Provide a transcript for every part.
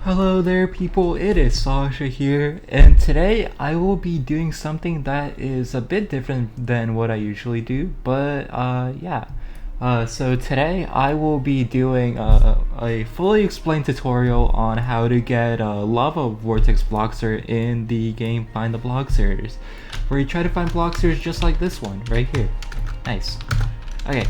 Hello there people, it is Sasha here, and today I will be doing something that is a bit different than what I usually do, but yeah. So today I will be doing a fully explained tutorial on how to get a lava vortex Bloxxer in the game Find the Bloxxers, where you try to find Bloxxers just like this one, right here. Nice. Okay,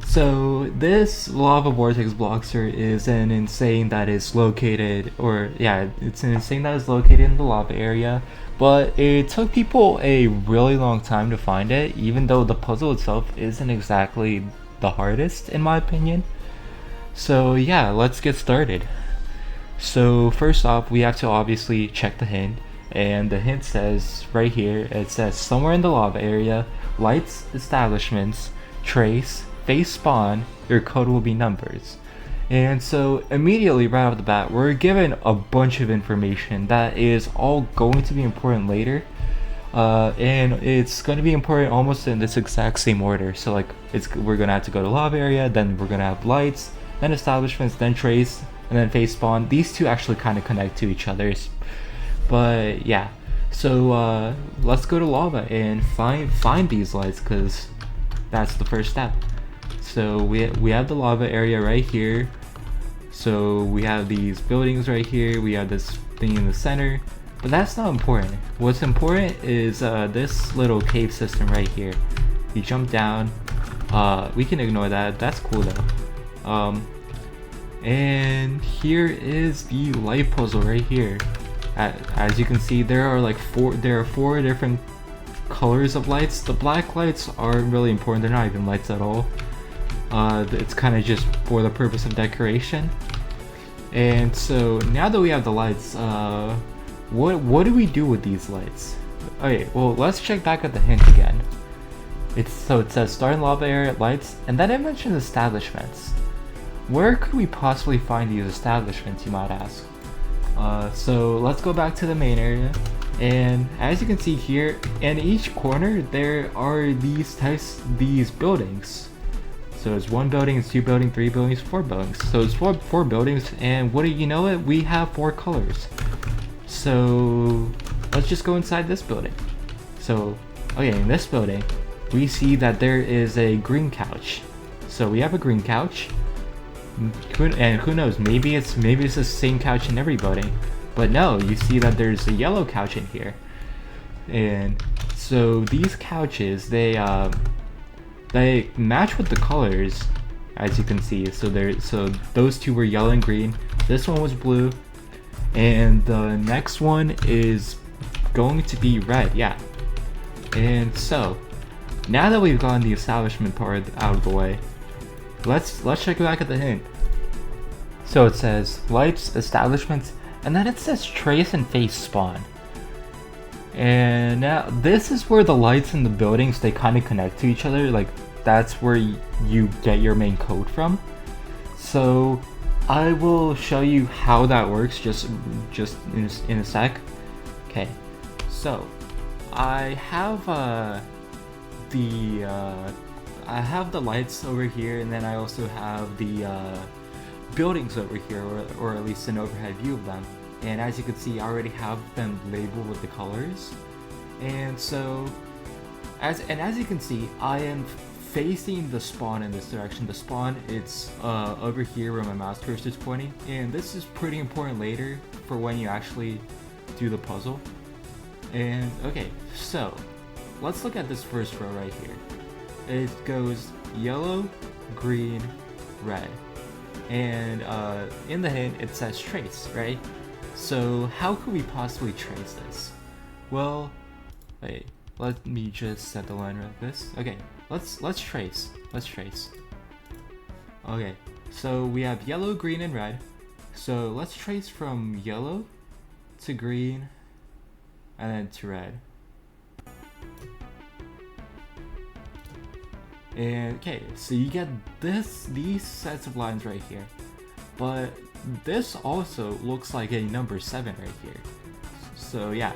so this lava vortex Bloxxer is an insane that is located, it's an insane that is located in the lava area, but it took people a really long time to find it, even though the puzzle itself isn't exactly the hardest in my opinion. So yeah, let's get started. So first off, we have to obviously check the hint, and the hint says right here, it says somewhere in the lava area, lights, establishments, trace, face spawn, your code will be numbers. And so immediately right off the bat, we're given a bunch of information that is all going to be important later. And it's going to be important almost in this exact same order. So like we're going to have to go to lava area, then we're going to have lights, then establishments, then trace, and then face spawn. These two actually kind of connect to each other. But yeah, so let's go to lava and find these lights, because that's the first step. So we have the lava area right here. So we have these buildings right here. We have this thing in the center, but that's not important. What's important is this little cave system right here. You jump down. We can ignore that. That's cool though. And here is the light puzzle right here. As you can see, there are four different colors of lights. The black lights aren't really important. They're not even lights at all. It's kind of just for the purpose of decoration. And so now that we have the lights, what do we do with these lights? Okay, well, let's check back at the hint again. It says start in lava area, lights, and then it mentions establishments. Where could we possibly find these establishments, you might ask? So let's go back to the main area, and as you can see here, in each corner there are these buildings. So it's one building, it's two buildings, three buildings, four buildings. So it's four buildings, and what do you know it? We have four colors. So let's just go inside this building. So okay, in this building we see that there is a green couch. So we have a green couch. And who knows, maybe it's the same couch in every building, but no, you see that there's a yellow couch in here. And so these couches, they match with the colors, as you can see. So those two were yellow and green, this one was blue, and the next one is going to be red. Yeah. And so now that we've gotten the establishment part out of the way, let's check back at the hint. So it says lights, establishments, and then it says trace and face spawn. And now this is where the lights in the buildings, they kind of connect to each other. Like that's where you get your main code from. So I will show you how that works just in a sec. Okay, so I have the lights over here, and then I also have the buildings over here, or at least an overhead view of them. And as you can see, I already have them labeled with the colors. And so, as you can see, I am facing the spawn in this direction. The spawn, it's over here where my mouse cursor is pointing, and this is pretty important later for when you actually do the puzzle. And okay, so let's look at this first row right here. It goes yellow, green, red. And in the hint it says trace, right? So how could we possibly trace this? Well, wait, let me just set the line like this. Okay, let's trace. Okay, so we have yellow, green, and red. So let's trace from yellow to green and then to red. And okay, so you get these sets of lines right here, but this also looks like a number 7 right here. So yeah,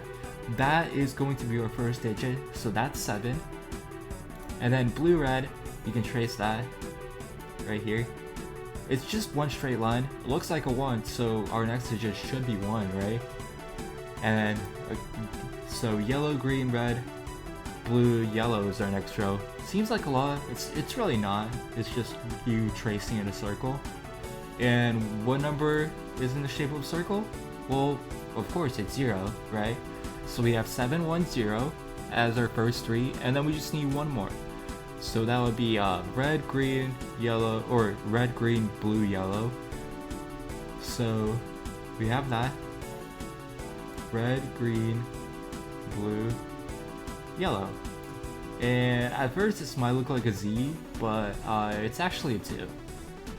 that is going to be our first digit, so that's 7. And then blue red, you can trace that right here. it's just one straight line. It looks like a 1, so our next digit should be 1, right? And so yellow, green, red, blue, yellow is our next row. Seems like a lot. It's really not. It's just you tracing in a circle. And what number is in the shape of a circle? Well, of course it's 0, right? So we have 710 as our first 3, and then we just need one more. So that would be red, green, yellow, or red, green, blue, yellow. So we have that. Red, green, blue, yellow. And at first this might look like a Z, but it's actually a 2.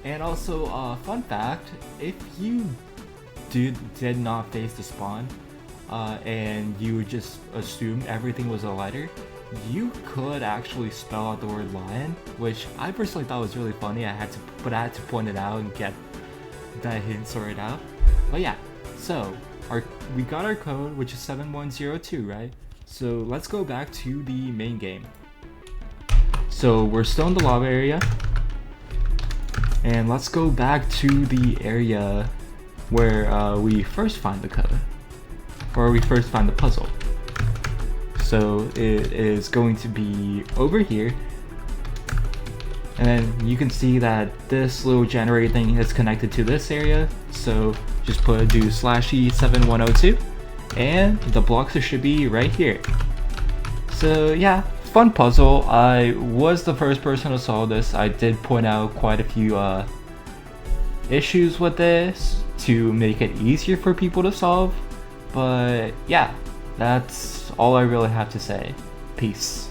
And also, fun fact, if you did not face the spawn, and you just assumed everything was a letter, you could actually spell out the word lion, which I personally thought was really funny. I had to point it out and get that hint sorted out. But yeah, so we got our code, which is 7102, right? So let's go back to the main game. So we're still in the lava area, and let's go back to the area where we first find the code, or we first find the puzzle. So it is going to be over here, and then you can see that this little generator thing is connected to this area. So just do /e7102, and the Bloxxer should be right here. So yeah, fun puzzle. I was the first person to solve this. I did point out quite a few issues with this to make it easier for people to solve, but yeah, that's all I really have to say. Peace.